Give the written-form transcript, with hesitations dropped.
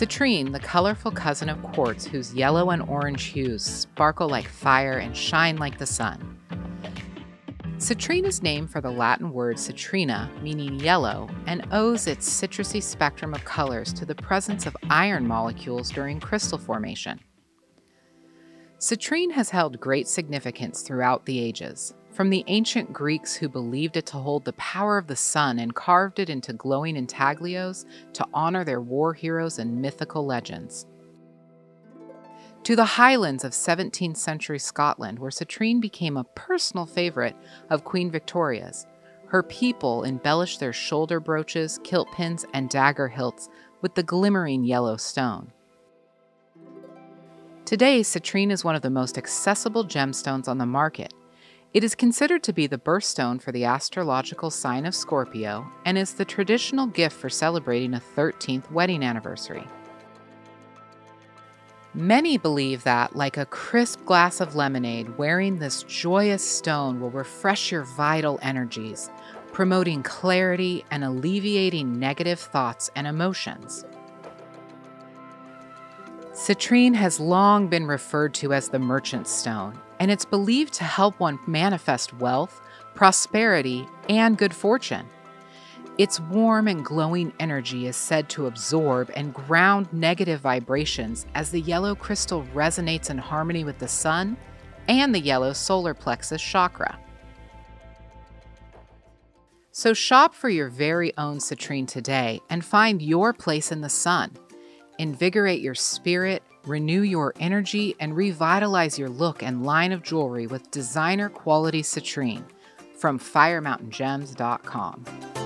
Citrine, the colorful cousin of quartz whose yellow and orange hues sparkle like fire and shine like the sun. Citrine is named for the Latin word citrina, meaning yellow, and owes its citrusy spectrum of colors to the presence of iron molecules during crystal formation. Citrine has held great significance throughout the ages, from the ancient Greeks who believed it to hold the power of the sun and carved it into glowing intaglios to honor their war heroes and mythical legends, to the Highlands of 17th century Scotland, where citrine became a personal favorite of Queen Victoria's. Her people embellished their shoulder brooches, kilt pins, and dagger hilts with the glimmering yellow stone. Today, citrine is one of the most accessible gemstones on the market. It is considered to be the birthstone for the astrological sign of Scorpio and is the traditional gift for celebrating a 13th wedding anniversary. Many believe that, like a crisp glass of lemonade, wearing this joyous stone will refresh your vital energies, promoting clarity and alleviating negative thoughts and emotions. Citrine has long been referred to as the merchant stone, and it's believed to help one manifest wealth, prosperity, and good fortune. Its warm and glowing energy is said to absorb and ground negative vibrations as the yellow crystal resonates in harmony with the sun and the yellow solar plexus chakra. So shop for your very own citrine today and find your place in the sun. Invigorate your spirit, renew your energy, and revitalize your look and line of jewelry with designer quality citrine from FireMountainGems.com.